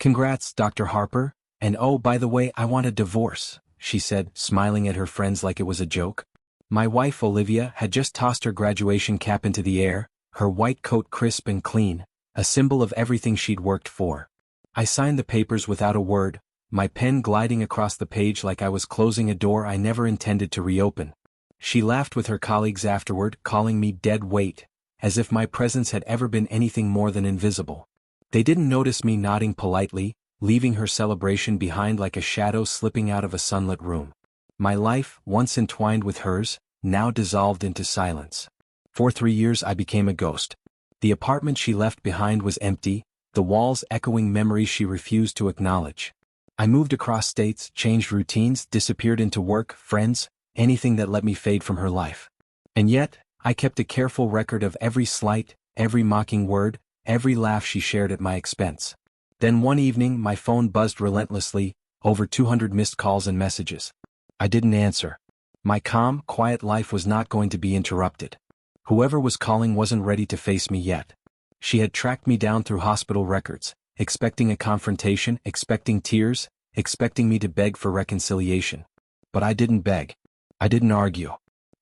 "Congrats, Dr. Harper, and oh, by the way, I want a divorce," she said, smiling at her friends like it was a joke. My wife Olivia had just tossed her graduation cap into the air, her white coat crisp and clean, a symbol of everything she'd worked for. I signed the papers without a word, my pen gliding across the page like I was closing a door I never intended to reopen. She laughed with her colleagues afterward, calling me dead weight, as if my presence had ever been anything more than invisible. They didn't notice me nodding politely, leaving her celebration behind like a shadow slipping out of a sunlit room. My life, once entwined with hers, now dissolved into silence. For 3 years I became a ghost. The apartment she left behind was empty, the walls echoing memories she refused to acknowledge. I moved across states, changed routines, disappeared into work, friends, anything that let me fade from her life. And yet, I kept a careful record of every slight, every mocking word, every laugh she shared at my expense. Then one evening my phone buzzed relentlessly, over 200 missed calls and messages. I didn't answer. My calm, quiet life was not going to be interrupted. Whoever was calling wasn't ready to face me yet. She had tracked me down through hospital records, expecting a confrontation, expecting tears, expecting me to beg for reconciliation. But I didn't beg. I didn't argue.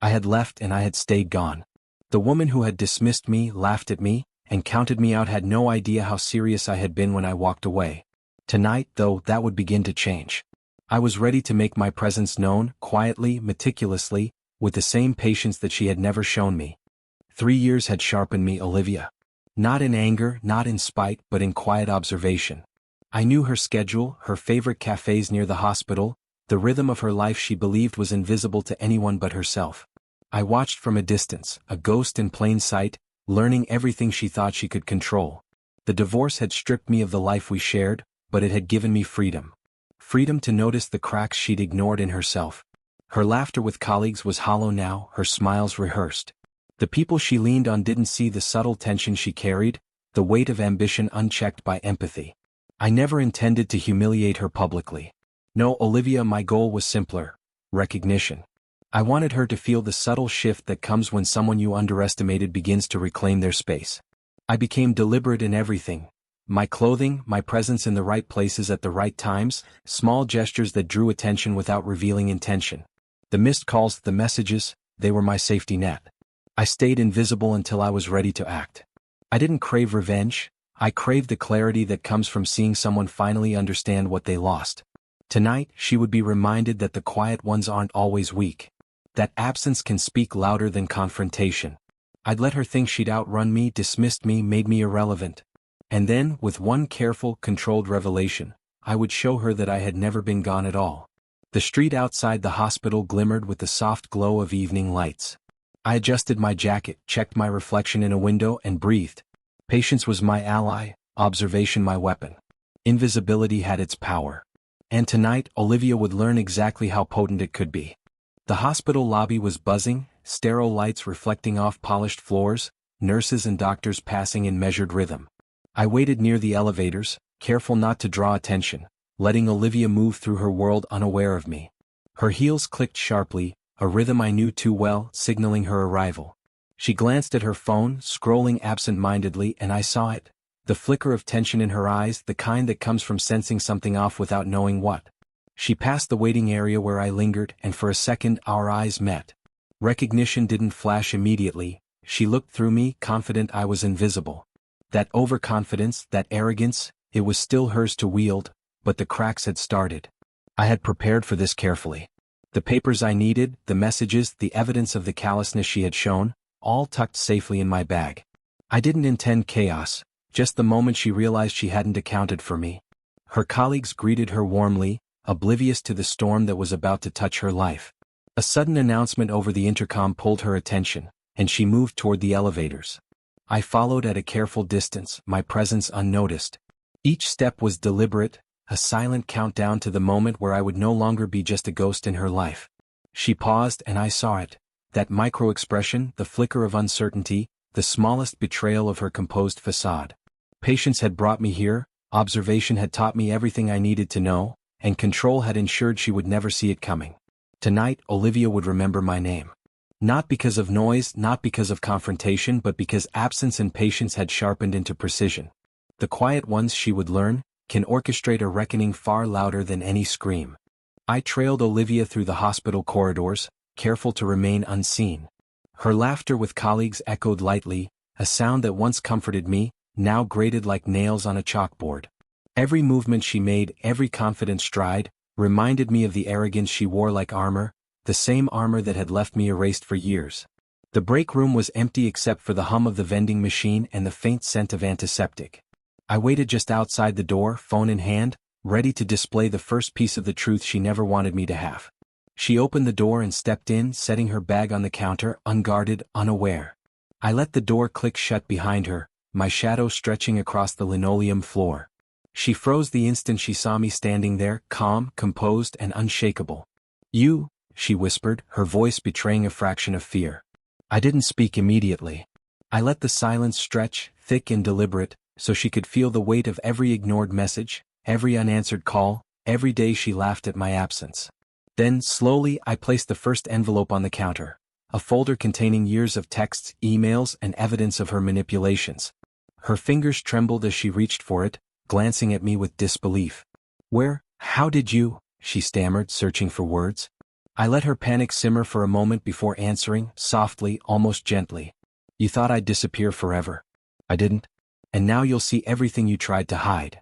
I had left and I had stayed gone. The woman who had dismissed me, laughed at me, and counted me out had no idea how serious I had been when I walked away. Tonight, though, that would begin to change. I was ready to make my presence known, quietly, meticulously, with the same patience that she had never shown me. 3 years had sharpened me, Olivia. Not in anger, not in spite, but in quiet observation. I knew her schedule, her favorite cafes near the hospital, the rhythm of her life she believed was invisible to anyone but herself. I watched from a distance, a ghost in plain sight, learning everything she thought she could control. The divorce had stripped me of the life we shared, but it had given me freedom. Freedom to notice the cracks she'd ignored in herself. Her laughter with colleagues was hollow now, her smiles rehearsed. The people she leaned on didn't see the subtle tension she carried, the weight of ambition unchecked by empathy. I never intended to humiliate her publicly. No, Olivia, my goal was simpler: recognition. I wanted her to feel the subtle shift that comes when someone you underestimated begins to reclaim their space. I became deliberate in everything. My clothing, my presence in the right places at the right times, small gestures that drew attention without revealing intention. The missed calls, the messages, they were my safety net. I stayed invisible until I was ready to act. I didn't crave revenge, I craved the clarity that comes from seeing someone finally understand what they lost. Tonight, she would be reminded that the quiet ones aren't always weak. That absence can speak louder than confrontation. I'd let her think she'd outrun me, dismissed me, made me irrelevant. And then, with one careful, controlled revelation, I would show her that I had never been gone at all. The street outside the hospital glimmered with the soft glow of evening lights. I adjusted my jacket, checked my reflection in a window, and breathed. Patience was my ally, observation my weapon. Invisibility had its power. And tonight, Olivia would learn exactly how potent it could be. The hospital lobby was buzzing, sterile lights reflecting off polished floors, nurses and doctors passing in measured rhythm. I waited near the elevators, careful not to draw attention, letting Olivia move through her world unaware of me. Her heels clicked sharply, a rhythm I knew too well, signaling her arrival. She glanced at her phone, scrolling absent-mindedly, and I saw it. The flicker of tension in her eyes, the kind that comes from sensing something off without knowing what. She passed the waiting area where I lingered, and for a second our eyes met. Recognition didn't flash immediately. She looked through me, confident I was invisible. That overconfidence, that arrogance, it was still hers to wield, but the cracks had started. I had prepared for this carefully. The papers I needed, the messages, the evidence of the callousness she had shown, all tucked safely in my bag. I didn't intend chaos, just the moment she realized she hadn't accounted for me. Her colleagues greeted her warmly, oblivious to the storm that was about to touch her life. A sudden announcement over the intercom pulled her attention, and she moved toward the elevators. I followed at a careful distance, my presence unnoticed. Each step was deliberate, a silent countdown to the moment where I would no longer be just a ghost in her life. She paused and I saw it. That micro-expression, the flicker of uncertainty, the smallest betrayal of her composed facade. Patience had brought me here, observation had taught me everything I needed to know, and control had ensured she would never see it coming. Tonight, Olivia would remember my name. Not because of noise, not because of confrontation, but because absence and patience had sharpened into precision. The quiet ones, she would learn, can orchestrate a reckoning far louder than any scream. I trailed Olivia through the hospital corridors, careful to remain unseen. Her laughter with colleagues echoed lightly, a sound that once comforted me, now grated like nails on a chalkboard. Every movement she made, every confident stride, reminded me of the arrogance she wore like armor, the same armor that had left me erased for years. The break room was empty except for the hum of the vending machine and the faint scent of antiseptic. I waited just outside the door, phone in hand, ready to display the first piece of the truth she never wanted me to have. She opened the door and stepped in, setting her bag on the counter, unguarded, unaware. I let the door click shut behind her, my shadow stretching across the linoleum floor. She froze the instant she saw me standing there, calm, composed, and unshakable. "You," she whispered, her voice betraying a fraction of fear. I didn't speak immediately. I let the silence stretch, thick and deliberate, so she could feel the weight of every ignored message, every unanswered call, every day she laughed at my absence. Then, slowly, I placed the first envelope on the counter, a folder containing years of texts, emails, and evidence of her manipulations. Her fingers trembled as she reached for it, glancing at me with disbelief. How did you?" she stammered, searching for words. I let her panic simmer for a moment before answering, softly, almost gently. "You thought I'd disappear forever. I didn't. And now you'll see everything you tried to hide."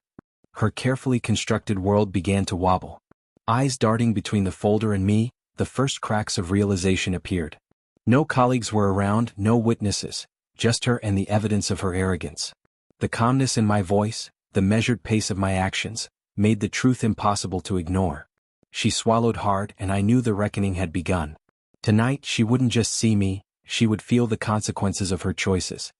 Her carefully constructed world began to wobble. Eyes darting between the folder and me, the first cracks of realization appeared. No colleagues were around, no witnesses, just her and the evidence of her arrogance. The calmness in my voice, the measured pace of my actions, made the truth impossible to ignore. She swallowed hard, and I knew the reckoning had begun. Tonight she wouldn't just see me, she would feel the consequences of her choices.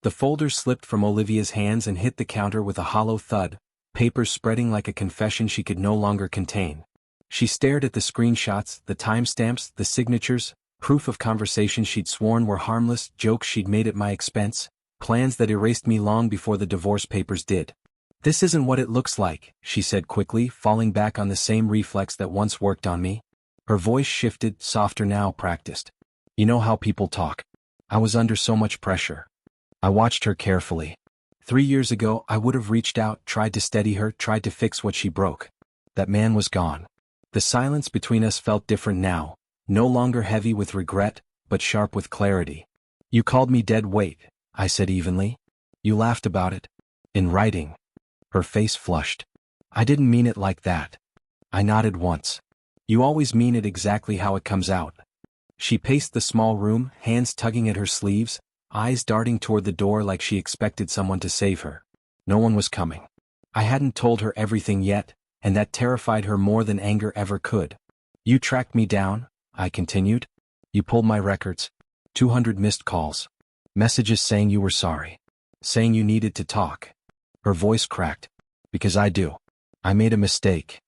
The folder slipped from Olivia's hands and hit the counter with a hollow thud, papers spreading like a confession she could no longer contain. She stared at the screenshots, the timestamps, the signatures, proof of conversations she'd sworn were harmless, jokes she'd made at my expense, plans that erased me long before the divorce papers did. "This isn't what it looks like," she said quickly, falling back on the same reflex that once worked on me. Her voice shifted, softer now, practiced. "You know how people talk. I was under so much pressure." I watched her carefully. 3 years ago I would have reached out, tried to steady her, tried to fix what she broke. That man was gone. The silence between us felt different now, no longer heavy with regret, but sharp with clarity. "You called me dead weight," I said evenly. "You laughed about it. In writing." Her face flushed. "I didn't mean it like that." I nodded once. "You always mean it exactly how it comes out." She paced the small room, hands tugging at her sleeves, eyes darting toward the door like she expected someone to save her. No one was coming. I hadn't told her everything yet, and that terrified her more than anger ever could. "You tracked me down," I continued. "You pulled my records. 200 missed calls. Messages saying you were sorry. Saying you needed to talk." Her voice cracked. "Because I do. I made a mistake."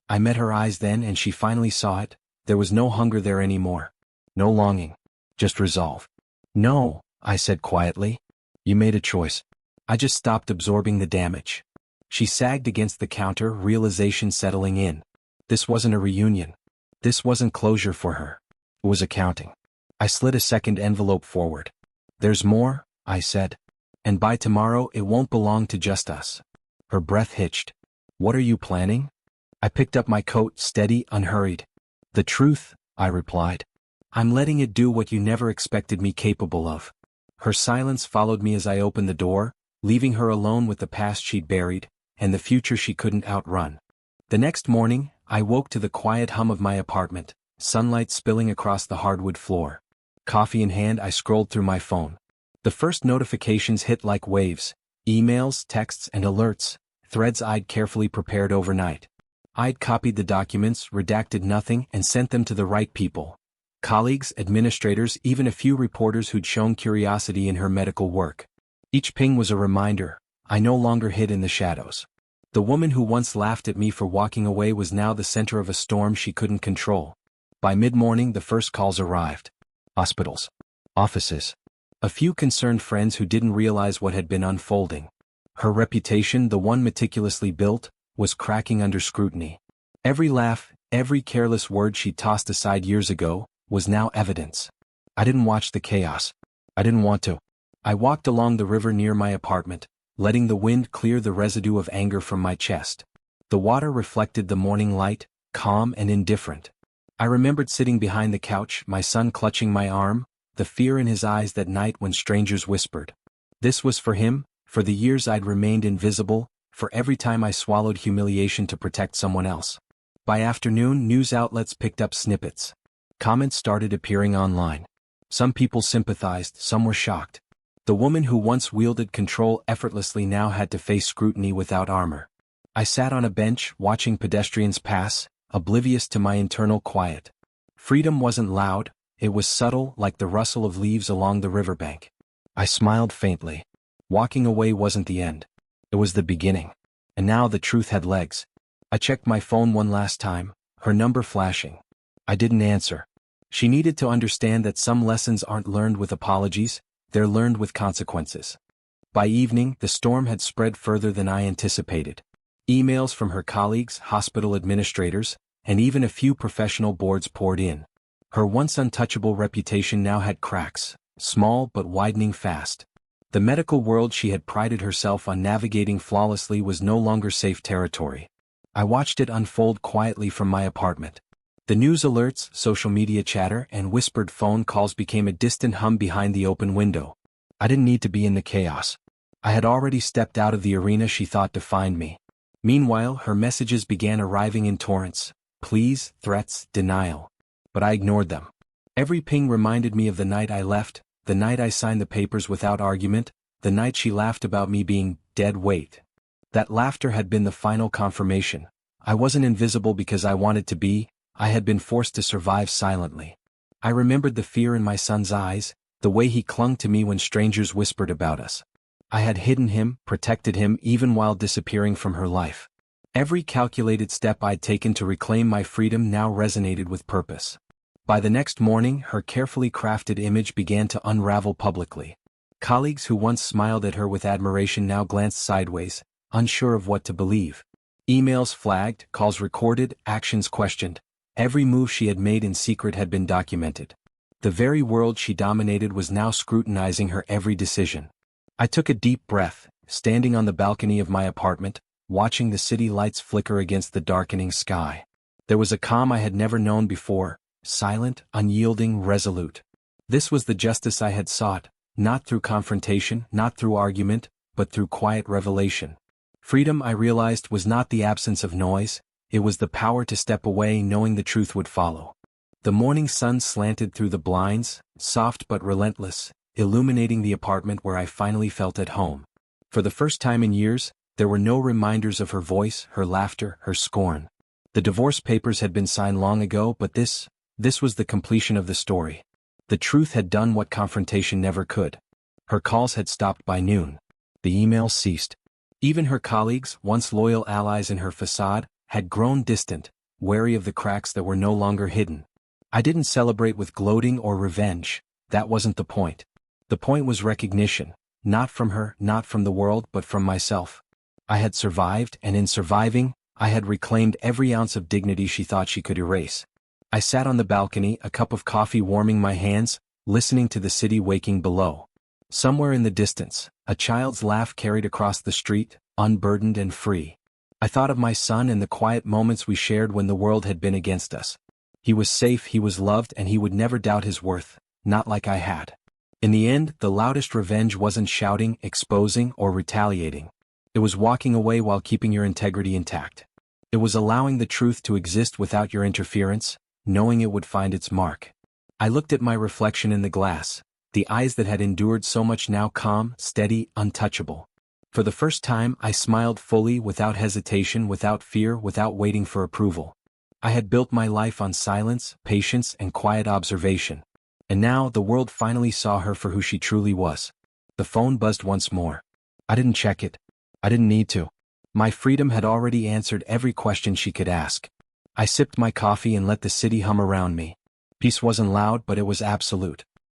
I met her eyes then and she finally saw it. There was no hunger there anymore. No longing. Just resolve. "No," I said quietly. "You made a choice. I just stopped absorbing the damage." She sagged against the counter, realization settling in. This wasn't a reunion. This wasn't closure for her. It was accounting. I slid a second envelope forward. "There's more," I said. "And by tomorrow it won't belong to just us." Her breath hitched. "What are you planning?" I picked up my coat, steady, unhurried. "The truth," I replied. "I'm letting it do what you never expected me capable of." Her silence followed me as I opened the door, leaving her alone with the past she'd buried, and the future she couldn't outrun. The next morning, I woke to the quiet hum of my apartment, sunlight spilling across the hardwood floor. Coffee in hand, I scrolled through my phone. The first notifications hit like waves, emails, texts, and alerts, threads I'd carefully prepared overnight. I'd copied the documents, redacted nothing, and sent them to the right people. Colleagues, administrators, even a few reporters who'd shown curiosity in her medical work. Each ping was a reminder. I no longer hid in the shadows. The woman who once laughed at me for walking away was now the center of a storm she couldn't control. By mid-morning the first calls arrived. Hospitals. Offices. A few concerned friends who didn't realize what had been unfolding. Her reputation, the one meticulously built, was cracking under scrutiny. Every laugh, every careless word she tossed aside years ago, was now evidence. I didn't watch the chaos. I didn't want to. I walked along the river near my apartment, letting the wind clear the residue of anger from my chest. The water reflected the morning light, calm and indifferent. I remembered sitting behind the couch, my son clutching my arm, the fear in his eyes that night when strangers whispered. This was for him, for the years I'd remained invisible, for every time I swallowed humiliation to protect someone else. By afternoon, news outlets picked up snippets. Comments started appearing online. Some people sympathized, some were shocked. The woman who once wielded control effortlessly now had to face scrutiny without armor. I sat on a bench, watching pedestrians pass, oblivious to my internal quiet. Freedom wasn't loud, it was subtle, like the rustle of leaves along the riverbank. I smiled faintly. Walking away wasn't the end. It was the beginning. And now the truth had legs. I checked my phone one last time, her number flashing. I didn't answer. She needed to understand that some lessons aren't learned with apologies, they're learned with consequences. By evening, the storm had spread further than I anticipated. Emails from her colleagues, hospital administrators, and even a few professional boards poured in. Her once untouchable reputation now had cracks, small but widening fast. The medical world she had prided herself on navigating flawlessly was no longer safe territory. I watched it unfold quietly from my apartment. The news alerts, social media chatter, and whispered phone calls became a distant hum behind the open window. I didn't need to be in the chaos. I had already stepped out of the arena she thought defined me. Meanwhile, her messages began arriving in torrents. Pleas, threats, denial. But I ignored them. Every ping reminded me of the night I left, the night I signed the papers without argument, the night she laughed about me being dead weight. That laughter had been the final confirmation. I wasn't invisible because I wanted to be, I had been forced to survive silently. I remembered the fear in my son's eyes, the way he clung to me when strangers whispered about us. I had hidden him, protected him even while disappearing from her life. Every calculated step I'd taken to reclaim my freedom now resonated with purpose. By the next morning, her carefully crafted image began to unravel publicly. Colleagues who once smiled at her with admiration now glanced sideways, unsure of what to believe. Emails flagged, calls recorded, actions questioned. Every move she had made in secret had been documented. The very world she dominated was now scrutinizing her every decision. I took a deep breath, standing on the balcony of my apartment, watching the city lights flicker against the darkening sky. There was a calm I had never known before, silent, unyielding, resolute. This was the justice I had sought, not through confrontation, not through argument, but through quiet revelation. Freedom, I realized, was not the absence of noise, it was the power to step away knowing the truth would follow. The morning sun slanted through the blinds, soft but relentless, illuminating the apartment where I finally felt at home. For the first time in years, there were no reminders of her voice, her laughter, her scorn. The divorce papers had been signed long ago, but this was the completion of the story. The truth had done what confrontation never could. Her calls had stopped by noon. The emails ceased. Even her colleagues, once loyal allies in her facade, had grown distant, wary of the cracks that were no longer hidden. I didn't celebrate with gloating or revenge, that wasn't the point. The point was recognition, not from her, not from the world, but from myself. I had survived, and in surviving, I had reclaimed every ounce of dignity she thought she could erase. I sat on the balcony, a cup of coffee warming my hands, listening to the city waking below. Somewhere in the distance, a child's laugh carried across the street, unburdened and free. I thought of my son and the quiet moments we shared when the world had been against us. He was safe, he was loved, and he would never doubt his worth, not like I had. In the end, the loudest revenge wasn't shouting, exposing, or retaliating. It was walking away while keeping your integrity intact. It was allowing the truth to exist without your interference, knowing it would find its mark. I looked at my reflection in the glass, the eyes that had endured so much now calm, steady, untouchable. For the first time, I smiled fully, without hesitation, without fear, without waiting for approval. I had built my life on silence, patience, and quiet observation. And now, the world finally saw her for who she truly was. The phone buzzed once more. I didn't check it. I didn't need to. My freedom had already answered every question she could ask. I sipped my coffee and let the city hum around me. Peace wasn't loud, but it was absolute.